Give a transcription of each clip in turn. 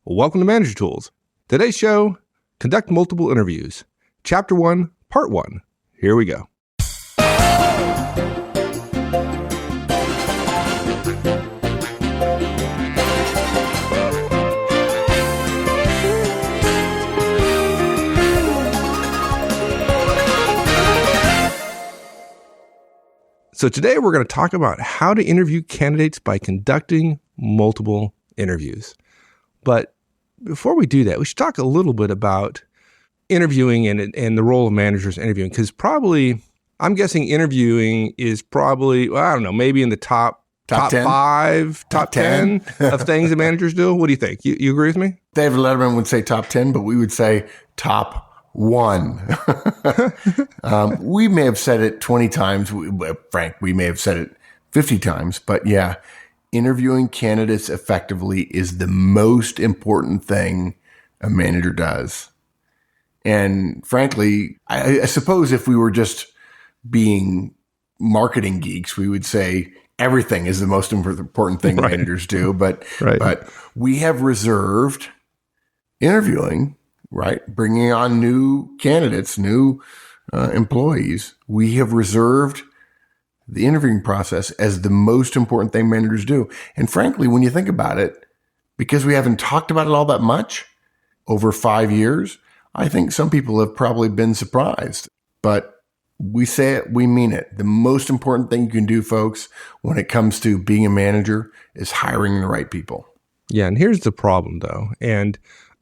Welcome to Manager Tools. Today's show, conduct multiple interviews. Chapter 1, Part 1. Here we go. So today we're going to talk about how to interview candidates by conducting multiple interviews. But before we do that, we should talk a little bit about interviewing and the role of managers interviewing, because probably, I'm guessing interviewing is probably, well, I don't know, maybe in the top 10? 5, top 10 of things that managers do. What do you think? You agree with me? David Letterman would say top 10, but we would say top 1. We may have said it 20 times. Frank, we may have said it 50 times, but yeah, interviewing candidates effectively is the most important thing a manager does. And frankly, I suppose if we were just being marketing geeks, we would say everything is the most important thing managers do. But we have reserved interviewing, bringing on new candidates, new employees. We have reserved the interviewing process as the most important thing managers do. And frankly, when you think about it, because we haven't talked about it all that much over 5 years, I think some people have probably been surprised. But we say it, we mean it. The most important thing you can do, folks, when it comes to being a manager is hiring the right people. Yeah, and here's the problem, though. And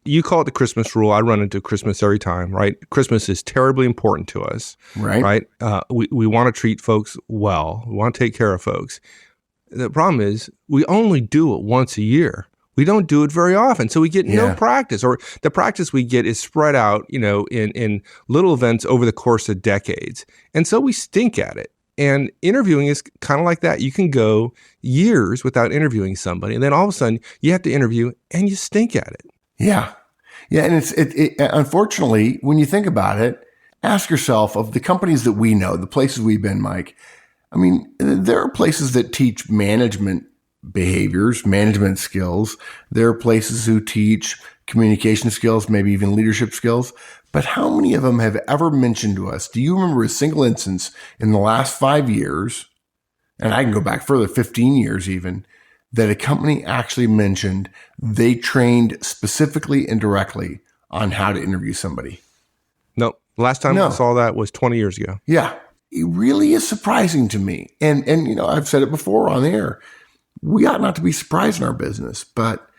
you call it the Christmas rule. I run into Christmas every time, right? Christmas is terribly important to us, right? We want to treat folks well. We want to take care of folks. The problem is we only do it once a year. We don't do it very often. So we get no practice, or the practice we get is spread out, in little events over the course of decades. And so we stink at it. And interviewing is kind of like that. You can go years without interviewing somebody, and then all of a sudden you have to interview and you stink at it. Yeah. Yeah. And it unfortunately, when you think about it, ask yourself, of the companies that we know, the places we've been, Mike, I mean, there are places that teach management behaviors, management skills. There are places who teach communication skills, maybe even leadership skills. But how many of them have ever mentioned to us? Do you remember a single instance in the last 5 years, and I can go back further, 15 years even, that a company actually mentioned they trained specifically and directly on how to interview somebody? No. Last time I saw that was 20 years ago. Yeah. It really is surprising to me. And I've said it before on the air. We ought not to be surprised in our business, but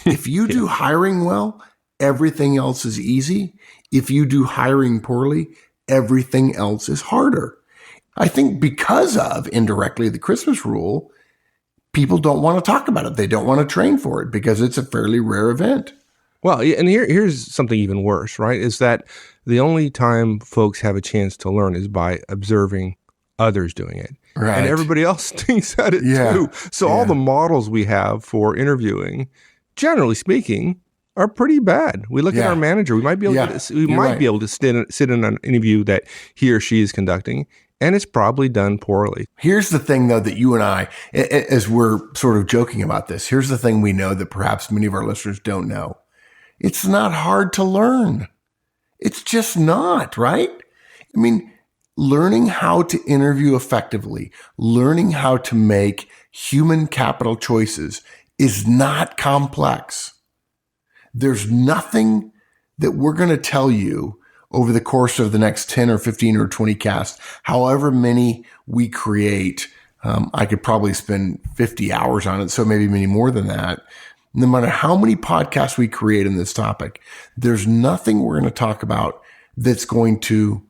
if you do hiring well, everything else is easy. If you do hiring poorly, everything else is harder. I think because of, indirectly, the Christmas rule, people don't want to talk about it. They don't want to train for it because it's a fairly rare event. Well, and here's something even worse, right? Is that the only time folks have a chance to learn is by observing others doing it. Right. And everybody else stinks at it too. So all the models we have for interviewing, generally speaking, are pretty bad. We look at our manager. We might be able to, be able to sit in an interview that he or she is conducting, and it's probably done poorly. Here's the thing, though, that you and I, as we're sort of joking about this, here's the thing we know that perhaps many of our listeners don't know. It's not hard to learn. It's just not, right? I mean, learning how to interview effectively, learning how to make human capital choices is not complex. There's nothing that we're going to tell you over the course of the next 10 or 15 or 20 casts, however many we create. I could probably spend 50 hours on it, so maybe many more than that. No matter how many podcasts we create in this topic, there's nothing we're going to talk about that's going to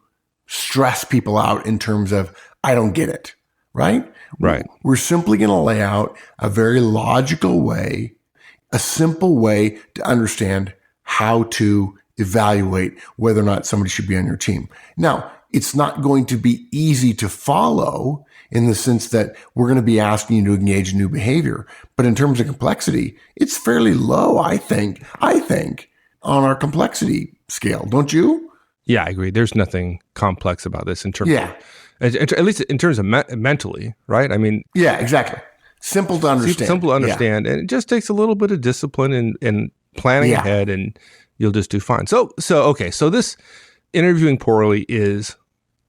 stress people out in terms of, I don't get it, right? Right. We're simply going to lay out a very logical way, a simple way to understand how to evaluate whether or not somebody should be on your team. Now, it's not going to be easy to follow in the sense that we're going to be asking you to engage in new behavior. But in terms of complexity, it's fairly low, I think, on our complexity scale. Don't you? Yeah, I agree. There's nothing complex about this in terms of, at least in terms of mentally, right? I mean, yeah, exactly. Simple to understand. Simple to understand. And it just takes a little bit of discipline and planning ahead, and you'll just do fine. So this interviewing poorly is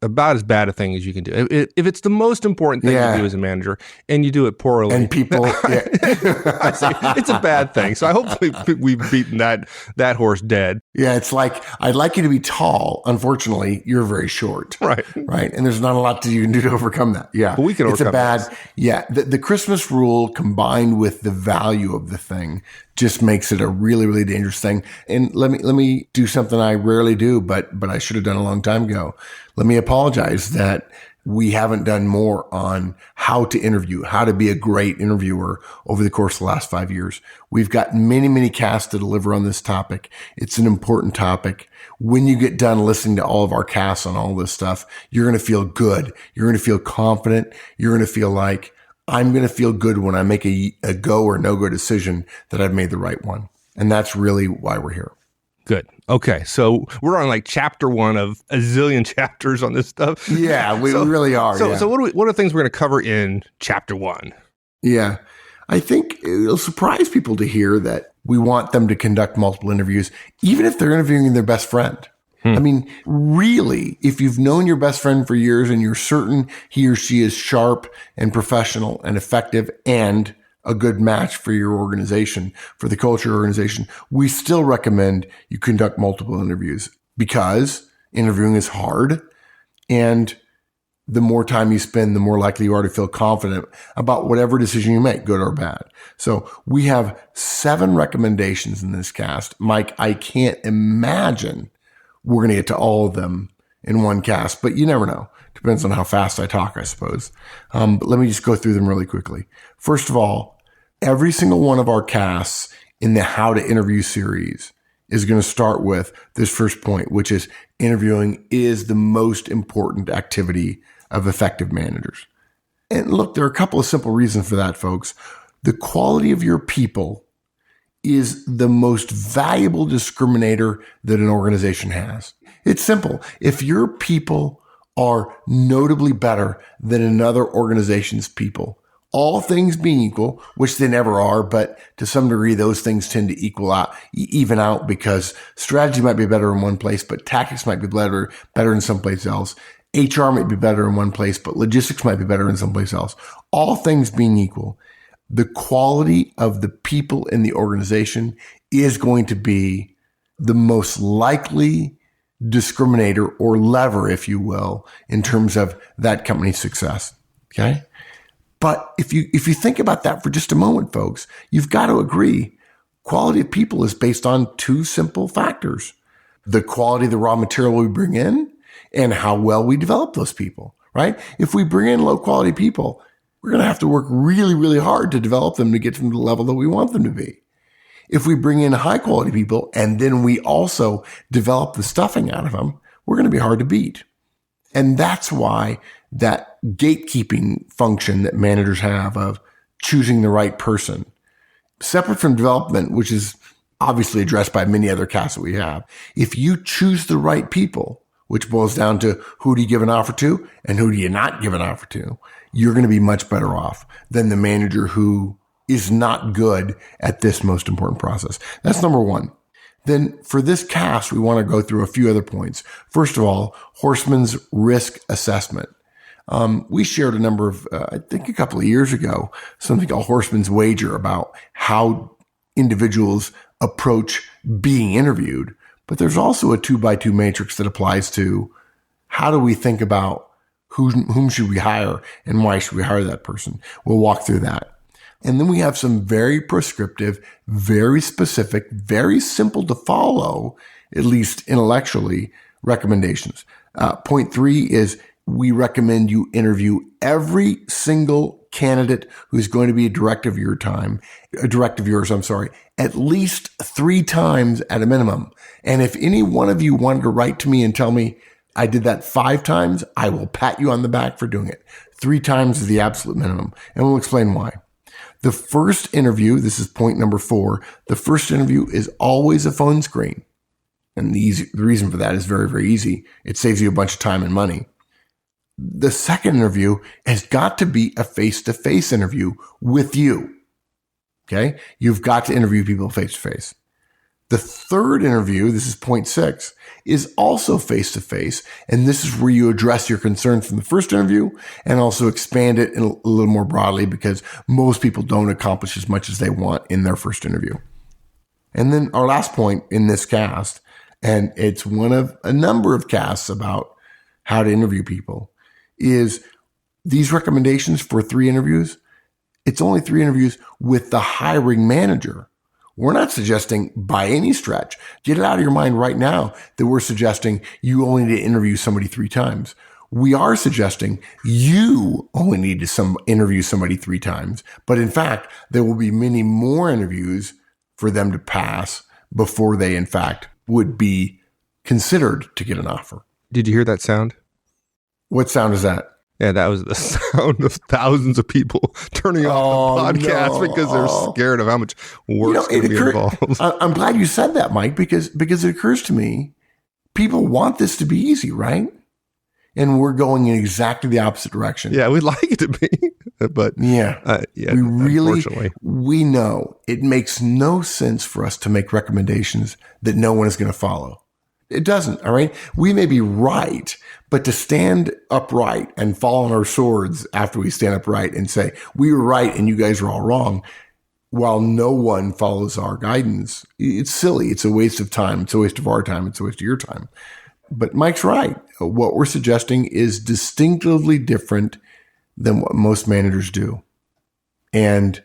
about as bad a thing as you can do. If it's the most important thing you do as a manager and you do it poorly, and people, it's a bad thing. So I hope we've beaten that horse dead. Yeah, it's like, I'd like you to be tall. Unfortunately, you're very short. Right. And there's not a lot you can do to overcome that. Yeah. But we can overcome The Christmas rule combined with the value of the thing just makes it a really, really dangerous thing. And let me do something I rarely do, but I should have done a long time ago. Let me apologize that we haven't done more on how to interview, how to be a great interviewer over the course of the last 5 years. We've got many, many casts to deliver on this topic. It's an important topic. When you get done listening to all of our casts on all this stuff, you're going to feel good. You're going to feel confident. You're going to feel like, I'm going to feel good when I make a go or no-go decision that I've made the right one. And that's really why we're here. Good. Okay. So we're on like chapter 1 of a zillion chapters on this stuff. Yeah, we really are. So what are the things we're going to cover in chapter 1? Yeah. I think it'll surprise people to hear that we want them to conduct multiple interviews, even if they're interviewing their best friend. I mean, really, if you've known your best friend for years and you're certain he or she is sharp and professional and effective and a good match for your organization, for the culture of your organization, we still recommend you conduct multiple interviews because interviewing is hard. And the more time you spend, the more likely you are to feel confident about whatever decision you make, good or bad. So we have 7 recommendations in this cast. Mike, I can't imagine we're going to get to all of them in one cast, but you never know. Depends on how fast I talk, I suppose. But let me just go through them really quickly. First of all, every single one of our casts in the How to Interview series is going to start with this first point, which is interviewing is the most important activity of effective managers. And look, there are a couple of simple reasons for that, folks. The quality of your people is the most valuable discriminator that an organization has. It's simple. If your people are notably better than another organization's people, all things being equal, which they never are, but to some degree, those things tend to even out because strategy might be better in one place, but tactics might be better in someplace else. HR might be better in one place, but logistics might be better in someplace else. All things being equal, the quality of the people in the organization is going to be the most likely discriminator or lever, if you will, in terms of that company's success. Okay. But if you think about that for just a moment, folks, you've got to agree quality of people is based on 2 simple factors: the quality of the raw material we bring in and how well we develop those people, right? If we bring in low quality people, we're going to have to work really, really hard to develop them to get them to the level that we want them to be. If we bring in high quality people and then we also develop the stuffing out of them, we're going to be hard to beat. And that's why that gatekeeping function that managers have of choosing the right person, separate from development, which is obviously addressed by many other casts that we have. If you choose the right people, which boils down to who do you give an offer to and who do you not give an offer to, you're going to be much better off than the manager who is not good at this most important process. That's number 1. Then for this cast, we want to go through a few other points. First of all, Horstman's risk assessment. We shared I think a couple of years ago, something called Horstman's wager about how individuals approach being interviewed. But there's also a 2x2 matrix that applies to how do we think about whom should we hire and why should we hire that person. We'll walk through that. And then we have some very prescriptive, very specific, very simple to follow, at least intellectually, recommendations. Point 3 is we recommend you interview every single candidate who's going to be a direct of yours, at least 3 times at a minimum. And if any one of you wanted to write to me and tell me I did that 5 times, I will pat you on the back for doing it. 3 times is the absolute minimum. And we'll explain why. The first interview, this is point number 4, the first interview is always a phone screen. And the reason for that is very, very easy. It saves you a bunch of time and money. The second interview has got to be a face-to-face interview with you. Okay? You've got to interview people face-to-face. The third interview, this is point 6, is also face-to-face. And this is where you address your concerns from the first interview and also expand it a little more broadly, because most people don't accomplish as much as they want in their first interview. And then our last point in this cast, and it's one of a number of casts about how to interview people, is these recommendations for 3 interviews. It's only 3 interviews with the hiring manager. We're not suggesting by any stretch, get it out of your mind right now, that we're suggesting you only need to interview somebody 3 times. We are suggesting you only need to interview somebody 3 times. But in fact, there will be many more interviews for them to pass before they, in fact, would be considered to get an offer. Did you hear that sound? What sound is that? Yeah, that was the sound of thousands of people turning off the podcast because they're scared of how much work's going to be involved. I'm glad you said that, Mike, because it occurs to me, people want this to be easy, right? And we're going in exactly the opposite direction. Yeah, we'd like it to be, but we know it makes no sense for us to make recommendations that no one is going to follow. It doesn't, all right? We may be right, but to stand upright and fall on our swords after we stand upright and say, we were right and you guys are all wrong, while no one follows our guidance, it's silly. It's a waste of time. It's a waste of our time. It's a waste of your time. But Mike's right. What we're suggesting is distinctively different than what most managers do. And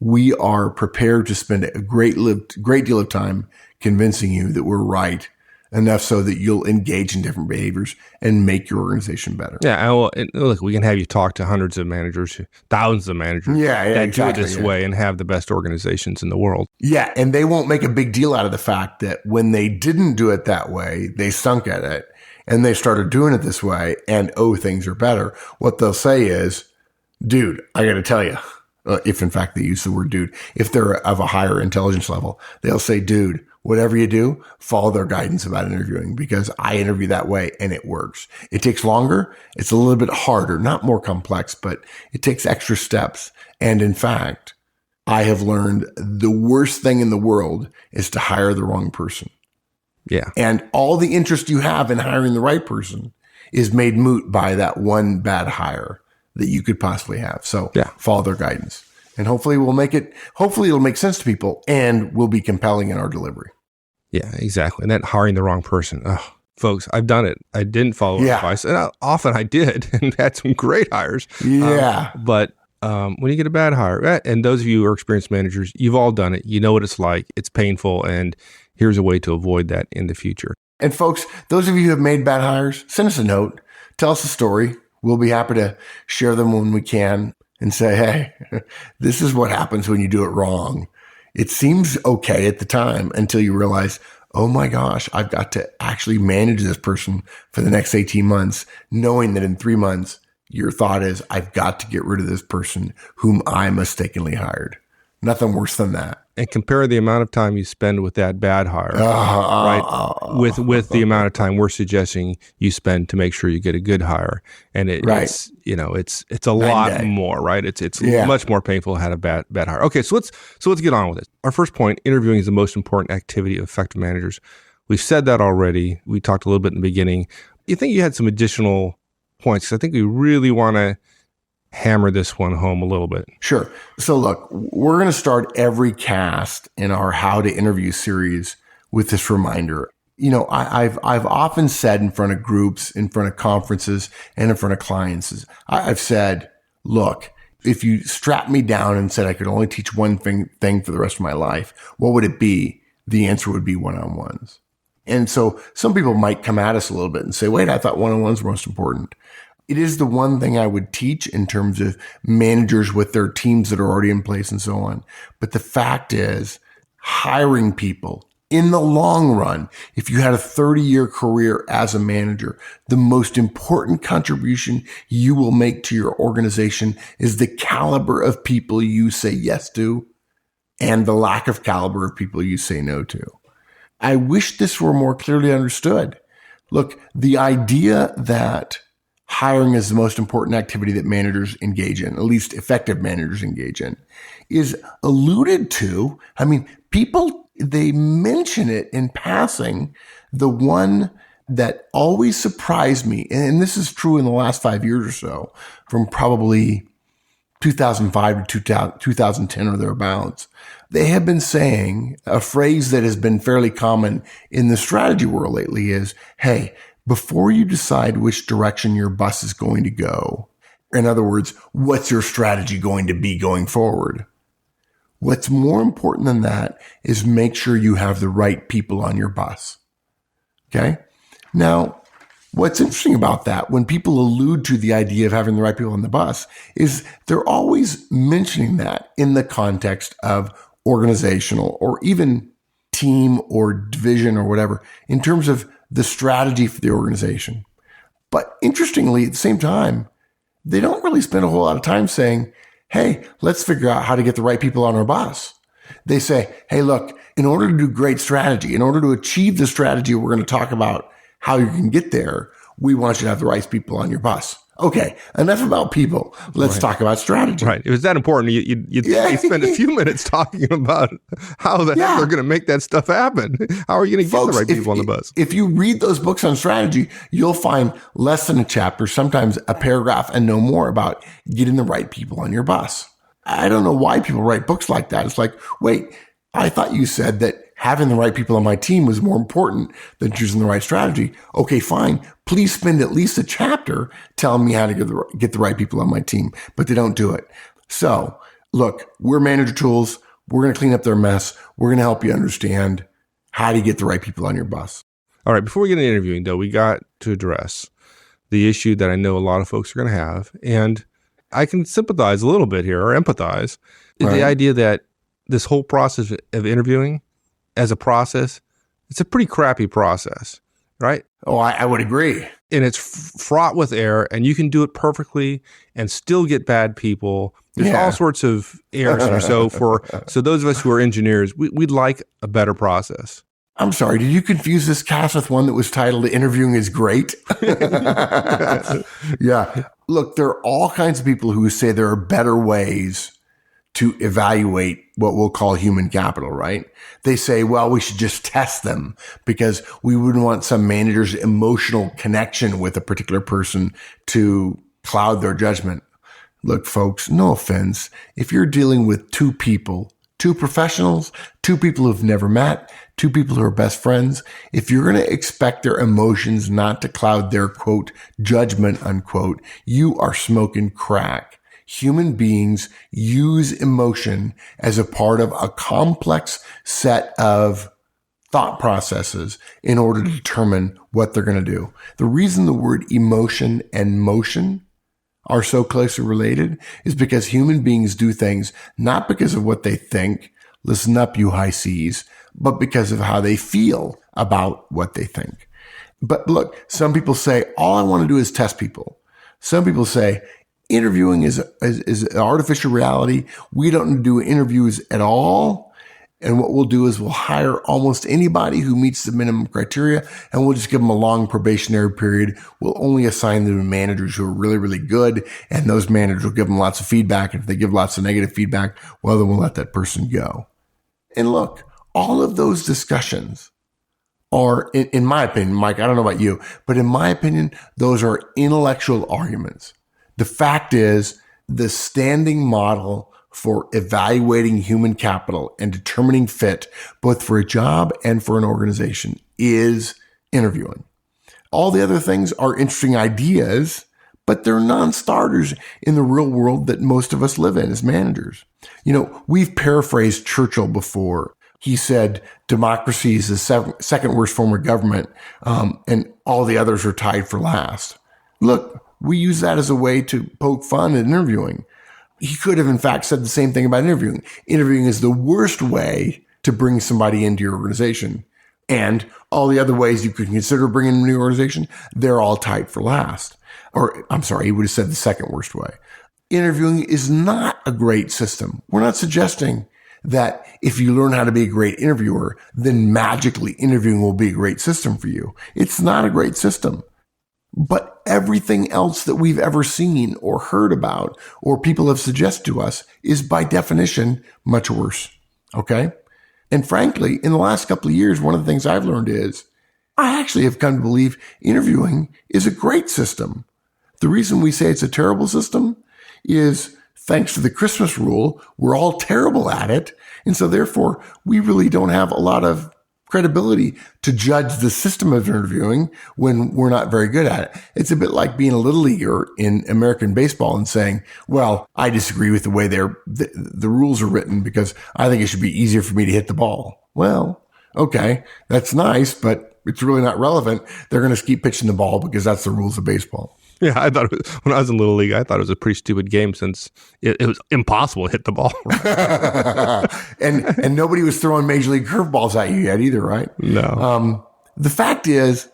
we are prepared to spend a great deal of time convincing you that we're right, enough so that you'll engage in different behaviors and make your organization better. Yeah, well, look, we can have you talk to hundreds of managers, thousands of managers that exactly, do it this way and have the best organizations in the world. Yeah, and they won't make a big deal out of the fact that when they didn't do it that way, they stunk at it, and they started doing it this way, and things are better. What they'll say is, dude, I got to tell you, if in fact they use the word dude, if they're of a higher intelligence level, they'll say, dude, whatever you do, follow their guidance about interviewing, because I interview that way and it works. It takes longer. It's a little bit harder, not more complex, but it takes extra steps. And in fact, I have learned the worst thing in the world is to hire the wrong person. Yeah. And all the interest you have in hiring the right person is made moot by that one bad hire that you could possibly have. So follow their guidance. And hopefully it'll make sense to people and we'll be compelling in our delivery. Yeah, exactly. And that hiring the wrong person. Oh, folks, I've done it. I didn't follow advice. And often I did and had some great hires. Yeah. But when you get a bad hire, and those of you who are experienced managers, you've all done it. You know what it's like. It's painful. And here's a way to avoid that in the future. And folks, those of you who have made bad hires, send us a note. Tell us a story. We'll be happy to share them when we can and say, hey, this is what happens when you do it wrong. It seems okay at the time until you realize, oh my gosh, I've got to actually manage this person for the next 18 months, knowing that in 3 months, your thought is, I've got to get rid of this person whom I mistakenly hired. Nothing worse than that. And compare the amount of time you spend with that bad hire, right? With the amount of time we're suggesting you spend to make sure you get a good hire, and it's a lot more, right? It's much more painful to have a bad hire. Okay, so let's get on with it. Our first point: interviewing is the most important activity of effective managers. We've said that already. We talked a little bit in the beginning. You think you had some additional points? 'Cause I think we really want to hammer this one home a little bit. Sure. So look, we're going to start every cast in our How to Interview series with this reminder. You know, I've often said in front of groups, in front of conferences, and in front of clients, I've said, look, if you strapped me down and said I could only teach one thing for the rest of my life, what would it be? The answer would be one-on-ones. And so some people might come at us a little bit and say, wait, I thought one-on-ones were most important. It is the one thing I would teach in terms of managers with their teams that are already in place and so on. But the fact is, hiring people in the long run, if you had a 30-year career as a manager, the most important contribution you will make to your organization is the caliber of people you say yes to and the lack of caliber of people you say no to. I wish this were more clearly understood. Look, the idea that hiring is the most important activity that managers engage in, at least effective managers engage in, is alluded to. I mean, people they mention it in passing. The one that always surprised me, and this is true in the last 5 years or so, from probably 2005 to 2010 or thereabouts, they have been saying a phrase that has been fairly common in the strategy world lately is, hey, before you decide which direction your bus is going to go, in other words, what's your strategy going to be going forward? What's more important than that is make sure you have the right people on your bus. Okay? Now, what's interesting about that, when people allude to the idea of having the right people on the bus, is they're always mentioning that in the context of organizational or even team or division or whatever, in terms of the strategy for the organization. But interestingly, at the same time, they don't really spend a whole lot of time saying, hey, let's figure out how to get the right people on our bus. They say, hey, look, in order to do great strategy, in order to achieve the strategy we're going to talk about how you can get there, we want you to have the right people on your bus. Okay, enough about people. Let's talk about strategy. Right. If it's that important, you'd spend a few minutes talking about how the heck they're going to make that stuff happen. How are you going to get the right people on the bus? If you read those books on strategy, you'll find less than a chapter, sometimes a paragraph and no more, about getting the right people on your bus. I don't know why people write books like that. It's like, wait, I thought you said that having the right people on my team was more important than choosing the right strategy. Okay, fine. Please spend at least a chapter telling me how to get the right people on my team, but they don't do it. So look, we're Manager Tools. We're going to clean up their mess. We're going to help you understand how to get the right people on your bus. All right. Before we get into interviewing, though, we got to address the issue that I know a lot of folks are going to have. And I can sympathize a little bit here, or empathize, the idea that this whole process of interviewing as a process, it's a pretty crappy process, right? Oh, I would agree. And it's fraught with error, and you can do it perfectly and still get bad people. There's all sorts of errors here. So those of us who are engineers, we'd like a better process. I'm sorry, did you confuse this cast with one that was titled Interviewing is Great? Yeah. Look, there are all kinds of people who say there are better ways to evaluate what we'll call human capital, right? They say, well, we should just test them because we wouldn't want some manager's emotional connection with a particular person to cloud their judgment. Look, folks, no offense. If you're dealing with two people, two professionals, two people who've never met, two people who are best friends, if you're going to expect their emotions not to cloud their, quote, judgment, unquote, you are smoking crack. Human beings use emotion as a part of a complex set of thought processes in order to determine what they're going to do. The reason the word emotion and motion are so closely related is because human beings do things not because of what they think, listen up, you high seas, but because of how they feel about what they think. But look, some people say, all I want to do is test people. Some people say, interviewing is an artificial reality. We don't do interviews at all. And what we'll do is we'll hire almost anybody who meets the minimum criteria, and we'll just give them a long probationary period. We'll only assign them to managers who are really, really good, and those managers will give them lots of feedback. And if they give lots of negative feedback, well, then we'll let that person go. And look, all of those discussions are, in my opinion, Mike, I don't know about you, but in my opinion, those are intellectual arguments. The fact is, the standing model for evaluating human capital and determining fit, both for a job and for an organization, is interviewing. All the other things are interesting ideas, but they're non-starters in the real world that most of us live in as managers. You know, we've paraphrased Churchill before. He said, democracy is the second worst form of government, and all the others are tied for last. Look, we use that as a way to poke fun at interviewing. He could have, in fact, said the same thing about interviewing. Interviewing is the worst way to bring somebody into your organization. And all the other ways you could consider bringing them into your organization, they're all tied for last. Or, I'm sorry, he would have said the second worst way. Interviewing is not a great system. We're not suggesting that if you learn how to be a great interviewer, then magically interviewing will be a great system for you. It's not a great system. But everything else that we've ever seen or heard about or people have suggested to us is by definition much worse. Okay? And frankly, in the last couple of years, one of the things I've learned is I actually have come to believe interviewing is a great system. The reason we say it's a terrible system is thanks to the Christmas rule, we're all terrible at it. And so therefore, we really don't have a lot of credibility to judge the system of interviewing when we're not very good at it. It's a bit like being a little leaguer in American baseball and saying, well, I disagree with the way the rules are written because I think it should be easier for me to hit the ball. Well, okay, that's nice, but it's really not relevant. They're going to keep pitching the ball because that's the rules of baseball. Yeah, I thought when I was in Little League, I thought it was a pretty stupid game since it was impossible to hit the ball. and nobody was throwing major league curveballs at you yet either, right? No. The fact is,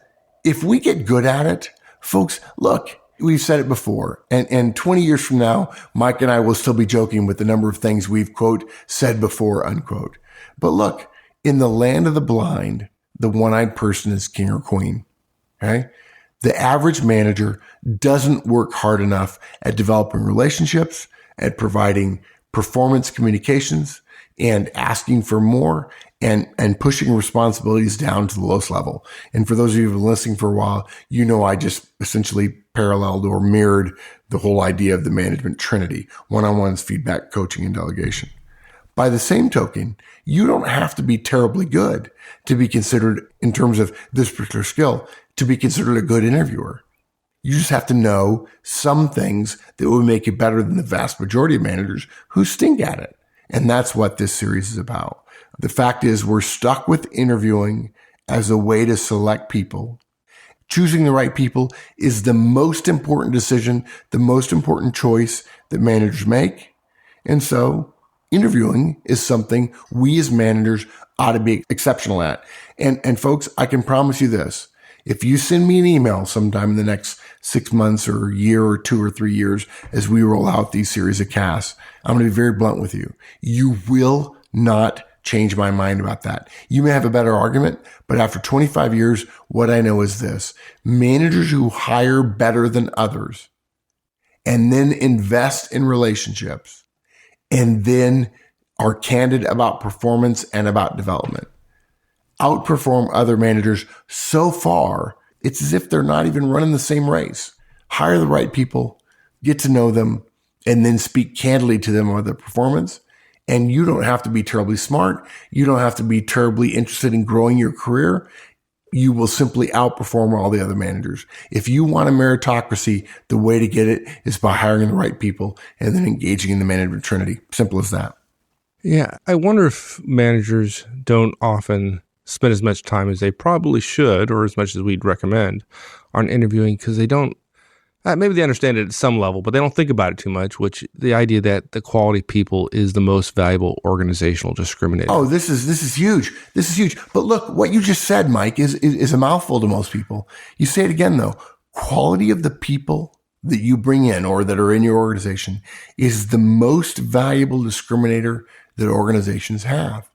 if we get good at it, folks, look, we've said it before, and 20 years from now, Mike and I will still be joking with the number of things we've, quote, said before, unquote. But look, in the land of the blind, the one-eyed person is king or queen, okay? The average manager doesn't work hard enough at developing relationships, at providing performance communications, and asking for more, and pushing responsibilities down to the lowest level. And for those of you who've been listening for a while, you know I just essentially paralleled or mirrored the whole idea of the management trinity: one-on-ones, feedback, coaching, and delegation. By the same token, you don't have to be terribly good to be considered, in terms of this particular skill, to be considered a good interviewer. You just have to know some things that will make you better than the vast majority of managers who stink at it. And that's what this series is about. The fact is, we're stuck with interviewing as a way to select people. Choosing the right people is the most important decision, the most important choice that managers make. And so interviewing is something we as managers ought to be exceptional at. And folks, I can promise you this. If you send me an email sometime in the next 6 months or a year or 2 or 3 years as we roll out these series of casts, I'm going to be very blunt with you. You will not change my mind about that. You may have a better argument, but after 25 years, what I know is this: managers who hire better than others and then invest in relationships and then are candid about performance and about development outperform other managers so far, it's as if they're not even running the same race. Hire the right people, get to know them, and then speak candidly to them about their performance. And you don't have to be terribly smart. You don't have to be terribly interested in growing your career. You will simply outperform all the other managers. If you want a meritocracy, the way to get it is by hiring the right people and then engaging in the management trinity. Simple as that. Yeah. I wonder if managers don't often spend as much time as they probably should, or as much as we'd recommend, on interviewing, because they don't, maybe they understand it at some level, but they don't think about it too much, which the idea that the quality of people is the most valuable organizational discriminator. Oh, this is huge. This is huge. But look, what you just said, Mike, is a mouthful to most people. You say it again, though. Quality of the people that you bring in or that are in your organization is the most valuable discriminator that organizations have.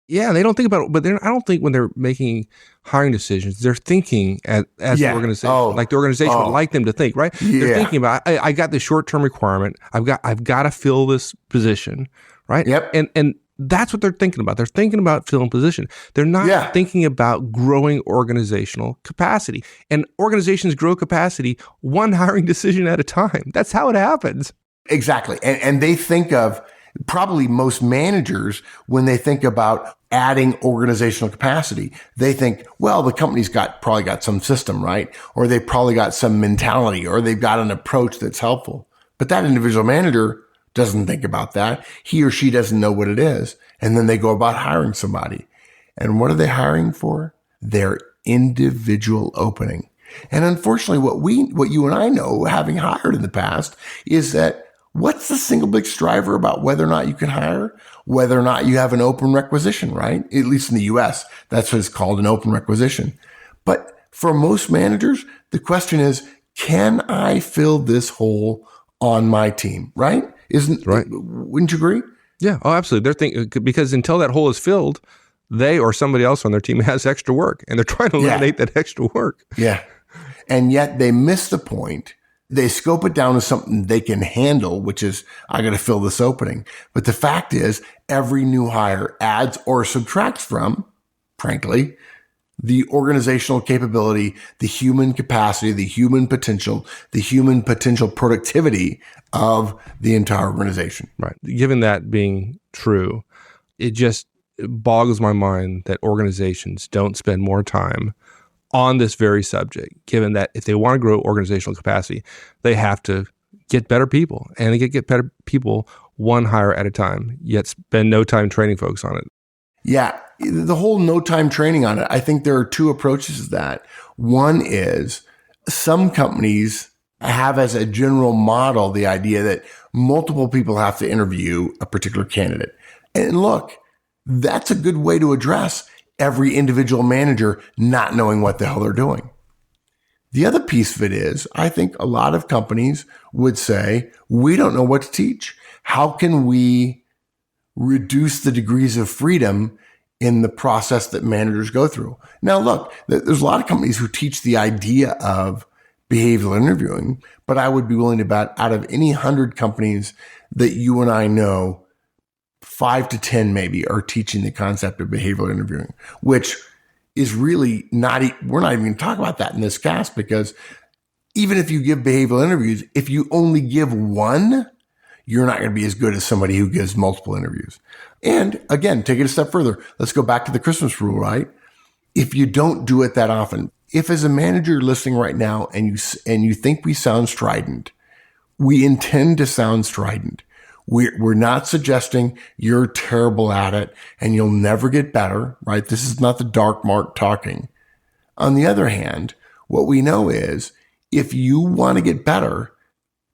Yeah, they don't think about it, but I don't think when they're making hiring decisions, they're thinking as the organization, like the organization would like them to think, right? Yeah. They're thinking about, I got this short-term requirement. I've got to fill this position, right? Yep. And that's what they're thinking about. They're thinking about filling position. They're not thinking about growing organizational capacity. And organizations grow capacity one hiring decision at a time. That's how it happens. Exactly. And they think of, probably most managers, when they think about adding organizational capacity, they think, well, the company's probably got some system, right? Or they probably got some mentality, or they've got an approach that's helpful. But that individual manager doesn't think about that. He or she doesn't know what it is. And then they go about hiring somebody. And what are they hiring for? Their individual opening. And unfortunately, what you and I know, having hired in the past, is that what's the single biggest driver about whether or not you can hire? Whether or not you have an open requisition, right? At least in the US, that's what it's called, an open requisition. But for most managers, the question is, can I fill this hole on my team, right? Wouldn't you agree? Yeah, oh, absolutely. They're thinking, because until that hole is filled, they or somebody else on their team has extra work, and they're trying to eliminate that extra work. Yeah. And yet they miss the point They scope it down to something they can handle, which is, I got to fill this opening. But the fact is, every new hire adds or subtracts from, frankly, the organizational capability, the human capacity, the human potential productivity of the entire organization. Right. Given that being true, it just boggles my mind that organizations don't spend more time on this very subject, given that if they want to grow organizational capacity, they have to get better people, and they get better people one hire at a time, yet spend no time training folks on it. Yeah, the whole no time training on it, I think there are two approaches to that. One is some companies have as a general model the idea that multiple people have to interview a particular candidate. And look, that's a good way to address every individual manager not knowing what the hell they're doing. The other piece of it is, I think a lot of companies would say, we don't know what to teach. How can we reduce the degrees of freedom in the process that managers go through? Now, look, there's a lot of companies who teach the idea of behavioral interviewing, but I would be willing to bet out of any 100 companies that you and I know, 5 to 10 maybe are teaching the concept of behavioral interviewing, which is really we're not even going to talk about that in this cast, because even if you give behavioral interviews, if you only give one, you're not going to be as good as somebody who gives multiple interviews. And again, take it a step further. Let's go back to the Christmas rule, right? If you don't do it that often, if as a manager listening right now and you think we sound strident, we intend to sound strident. We're not suggesting you're terrible at it and you'll never get better, right? This is not the dark mark talking. On the other hand, what we know is if you want to get better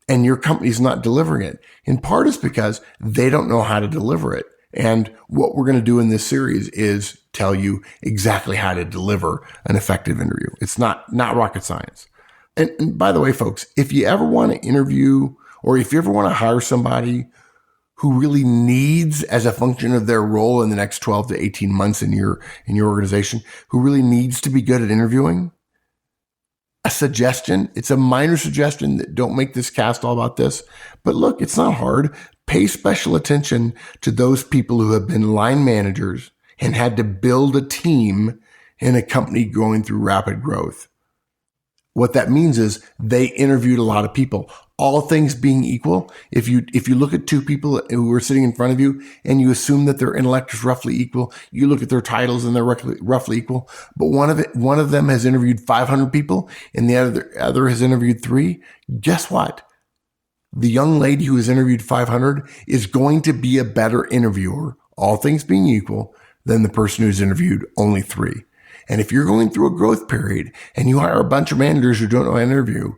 and your company's not delivering it, in part it's because they don't know how to deliver it. And what we're going to do in this series is tell you exactly how to deliver an effective interview. It's not rocket science. And by the way, folks, if you ever want to interview or if you ever want to hire somebody who really needs, as a function of their role in the next 12 to 18 months in your organization, who really needs to be good at interviewing, a suggestion, it's a minor suggestion, that don't make this cast all about this, but look, it's not hard. Pay special attention to those people who have been line managers and had to build a team in a company going through rapid growth. What that means is they interviewed a lot of people. All things being equal, if you look at two people who are sitting in front of you and you assume that their intellect is roughly equal, you look at their titles and they're roughly equal, but one of them has interviewed 500 people and the other has interviewed 3. Guess what? The young lady who has interviewed 500 is going to be a better interviewer, all things being equal, than the person who's interviewed only 3. And if you're going through a growth period and you hire a bunch of managers who don't know how to interview,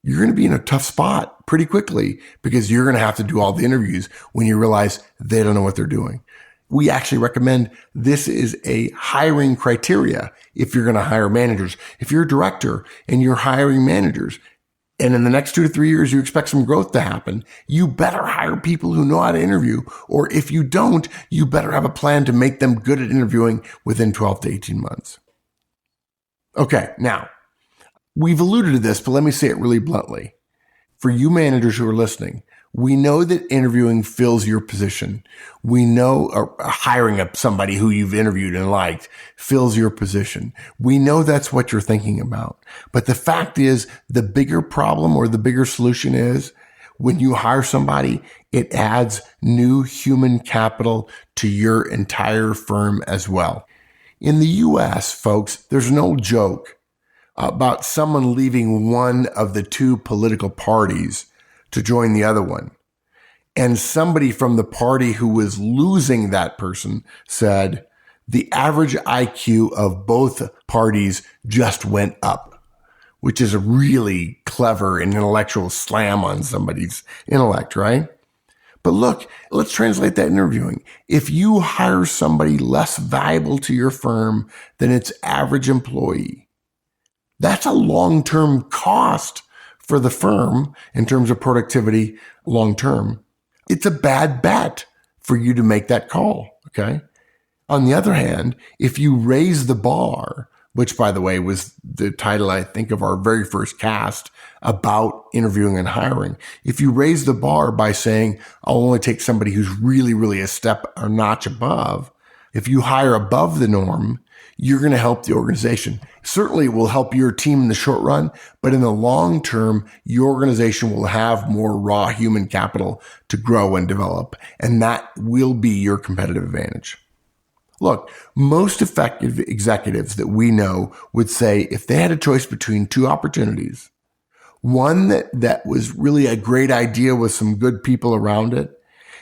you're going to be in a tough spot pretty quickly, because you're going to have to do all the interviews when you realize they don't know what they're doing. We actually recommend this is a hiring criteria if you're going to hire managers. If you're a director and you're hiring managers, and in the next 2 to 3 years, you expect some growth to happen, you better hire people who know how to interview. Or if you don't, you better have a plan to make them good at interviewing within 12 to 18 months. Okay, now, we've alluded to this, but let me say it really bluntly. For you managers who are listening, we know that interviewing fills your position. We know hiring up somebody who you've interviewed and liked fills your position. We know that's what you're thinking about. But the fact is, the bigger problem or the bigger solution is when you hire somebody, it adds new human capital to your entire firm as well. In the U.S., folks, there's no joke about someone leaving one of the two political parties to join the other one. And somebody from the party who was losing that person said, the average IQ of both parties just went up, which is a really clever and intellectual slam on somebody's intellect, right? But look, let's translate that interviewing. If you hire somebody less valuable to your firm than its average employee, that's a long-term cost for the firm in terms of productivity long-term. It's a bad bet for you to make that call, okay? On the other hand, if you raise the bar which, by the way, was the title, I think, of our very first cast about interviewing and hiring. If you raise the bar by saying, I'll only take somebody who's really, really a step or notch above, if you hire above the norm, you're going to help the organization. Certainly it will help your team in the short run, but in the long term, your organization will have more raw human capital to grow and develop, and that will be your competitive advantage. Look, most effective executives that we know would say if they had a choice between two opportunities, one that was really a great idea with some good people around it,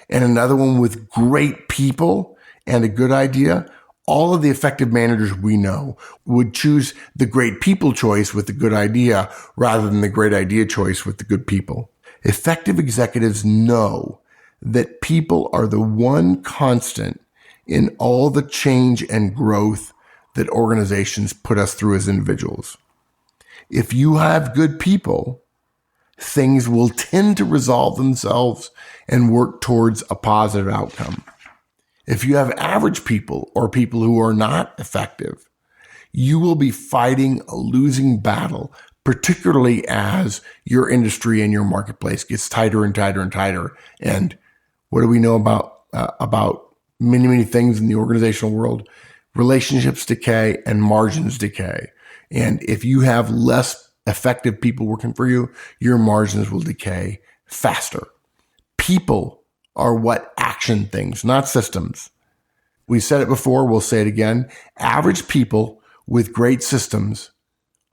and another one with great people and a good idea, all of the effective managers we know would choose the great people choice with the good idea rather than the great idea choice with the good people. Effective executives know that people are the one constant in all the change and growth that organizations put us through as individuals. If you have good people, things will tend to resolve themselves and work towards a positive outcome. If you have average people or people who are not effective, you will be fighting a losing battle, particularly as your industry and your marketplace gets tighter and tighter and tighter. And what do we know about many, many things in the organizational world? Relationships decay and margins decay. And if you have less effective people working for you, your margins will decay faster. People are what action things, not systems. We said it before, we'll say it again. Average people with great systems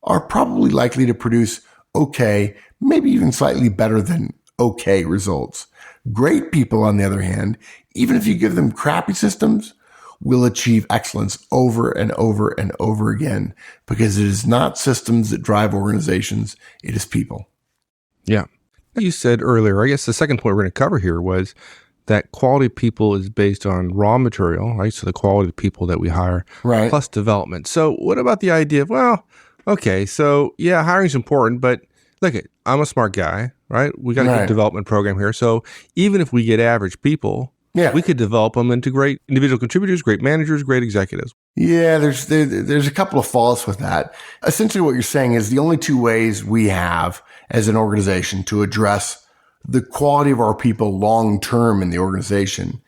are probably likely to produce okay, maybe even slightly better than okay results. Great people, on the other hand, even if you give them crappy systems, will achieve excellence over and over and over again, because it is not systems that drive organizations, it is people. Yeah. You said earlier, I guess the second point we're going to cover here was that quality of people is based on raw material, right? So the quality of people that we hire, right, plus development. So what about the idea of, well, okay, so yeah, hiring is important, but look, I'm a smart guy, right? We got a good development program here. So even if we get average people, we could develop them into great individual contributors, great managers, great executives. Yeah, there's a couple of faults with that. Essentially what you're saying is the only two ways we have as an organization to address the quality of our people long term in the organization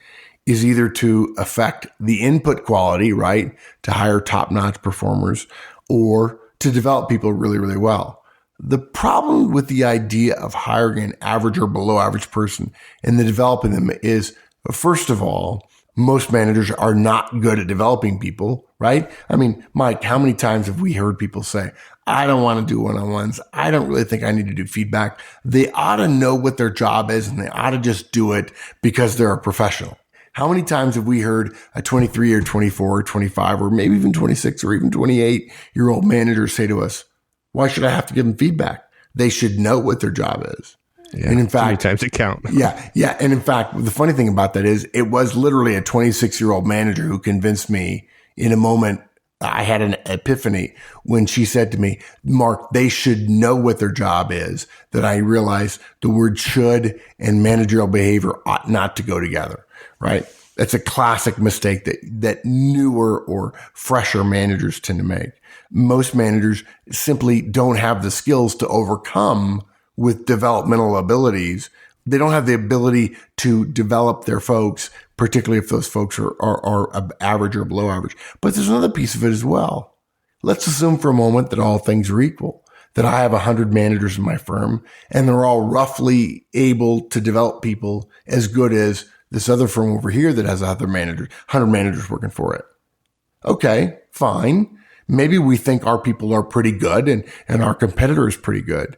is either to affect the input quality, right, to hire top-notch performers, or to develop people really, really well. The problem with the idea of hiring an average or below average person and then developing them is, first of all, most managers are not good at developing people, right? I mean, Mike, how many times have we heard people say, I don't want to do one-on-ones. I don't really think I need to do feedback. They ought to know what their job is and they ought to just do it because they're a professional. How many times have we heard a 23 or 24 or 25 or maybe even 26 or even 28-year-old manager say to us, why should I have to give them feedback? They should know what their job is. Yeah, and in fact, many times it count. Yeah. And in fact, the funny thing about that is it was literally a 26-year-old manager who convinced me in a moment. I had an epiphany when she said to me, Mark, they should know what their job is, that I realized the word should and managerial behavior ought not to go together, right? That's a classic mistake that newer or fresher managers tend to make. Most managers simply don't have the skills to overcome with developmental abilities. They don't have the ability to develop their folks, particularly if those folks are average or below average. But there's another piece of it as well. Let's assume for a moment that all things are equal, that I have 100 managers in my firm and they're all roughly able to develop people as good as this other firm over here that has 100 managers working for it. Okay, fine. Maybe we think our people are pretty good and our competitor is pretty good.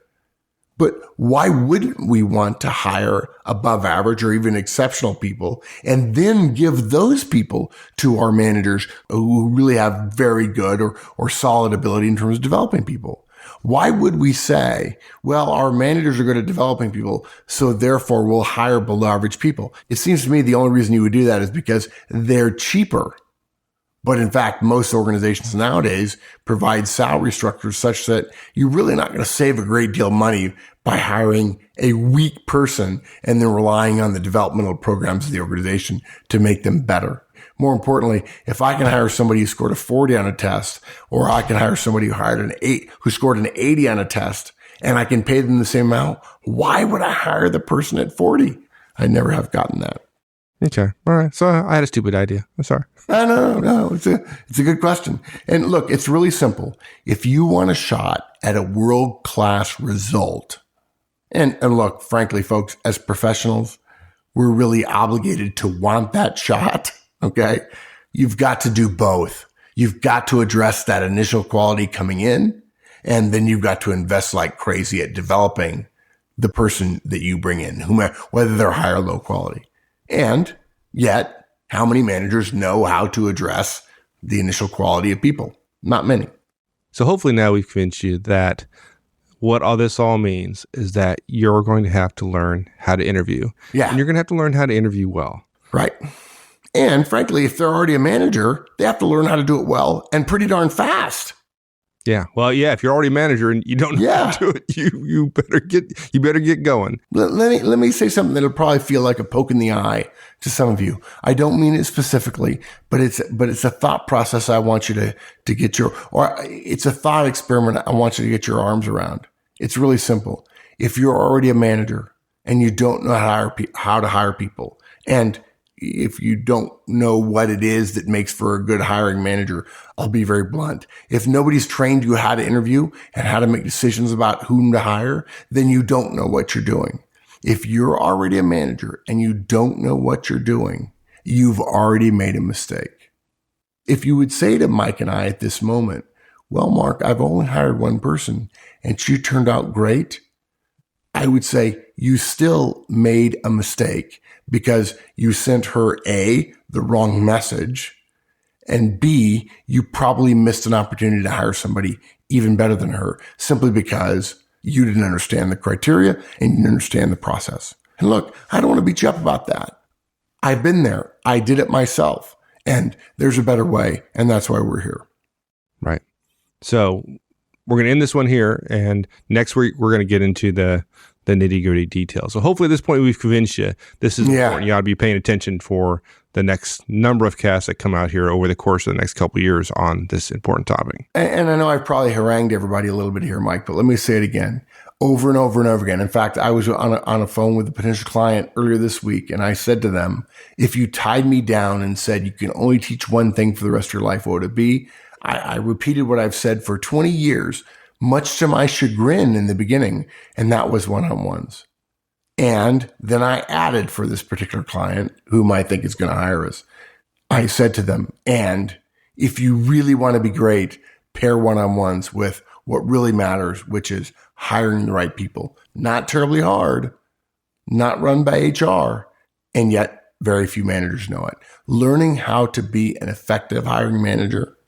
But why wouldn't we want to hire above average or even exceptional people and then give those people to our managers who really have very good or solid ability in terms of developing people? Why would we say, well, our managers are good at developing people, so therefore we'll hire below average people? It seems to me the only reason you would do that is because they're cheaper. But in fact, most organizations nowadays provide salary structures such that you're really not going to save a great deal of money by hiring a weak person and then relying on the developmental programs of the organization to make them better. More importantly, if I can hire somebody who scored a 40 on a test, or I can hire somebody who scored an 80 on a test, and I can pay them the same amount, why would I hire the person at 40? I never have gotten that. Okay. All right. So I had a stupid idea. I'm sorry. No. It's a good question. And look, it's really simple. If you want a shot at a world-class result, and look, frankly, folks, as professionals, we're really obligated to want that shot. Okay. You've got to do both. You've got to address that initial quality coming in, and then you've got to invest like crazy at developing the person that you bring in, whether they're high or low quality. And yet, how many managers know how to address the initial quality of people? Not many. So hopefully now we've convinced you that what all this all means is that you're going to have to learn how to interview. Yeah. And you're going to have to learn how to interview well. Right. And frankly, if they're already a manager, they have to learn how to do it well and pretty darn fast. Yeah. Well, yeah, if you're already a manager and you don't know how to do it, you better get going. Let me say something that'll probably feel like a poke in the eye to some of you. I don't mean it specifically, but it's a thought process I want you to get it's a thought experiment I want you to get your arms around. It's really simple. If you're already a manager and you don't know how to hire people, and if you don't know what it is that makes for a good hiring manager, I'll be very blunt. If nobody's trained you how to interview and how to make decisions about whom to hire, then you don't know what you're doing. If you're already a manager and you don't know what you're doing, you've already made a mistake. If you would say to Mike and I at this moment, well, Mark, I've only hired one person and she turned out great, I would say you still made a mistake because you sent her A, the wrong message, and B, you probably missed an opportunity to hire somebody even better than her simply because you didn't understand the criteria and you didn't understand the process. And look, I don't want to beat you up about that. I've been there. I did it myself. And there's a better way. And that's why we're here. Right. So we're going to end this one here. And next week, we're going to get into the nitty-gritty details. So hopefully at this point, we've convinced you this is important. You ought to be paying attention for the next number of casts that come out here over the course of the next couple of years on this important topic. And I know I've probably harangued everybody a little bit here, Mike, but let me say it again, over and over and over again. In fact, I was on a phone with a potential client earlier this week, and I said to them, if you tied me down and said you can only teach one thing for the rest of your life, what would it be? I repeated what I've said for 20 years, much to my chagrin in the beginning, and that was one-on-ones. And then I added for this particular client, whom I think is going to hire us, I said to them, and if you really want to be great, pair one-on-ones with what really matters, which is hiring the right people. Not terribly hard, not run by HR, and yet very few managers know it. Learning how to be an effective hiring manager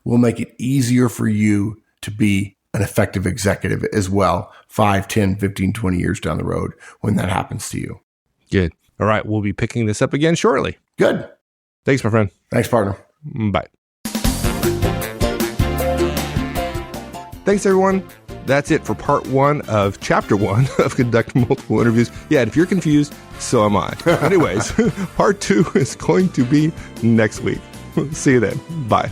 will make it easier for you to be an effective executive as well, 5, 10, 15, 20 years down the road when that happens to you. Good. All right. We'll be picking this up again shortly. Good. Thanks, my friend. Thanks, partner. Bye. Thanks, everyone. That's it for part 1 of chapter 1 of conducting multiple interviews. Yeah, and if you're confused, so am I. Anyways, part 2 is going to be next week. See you then. Bye.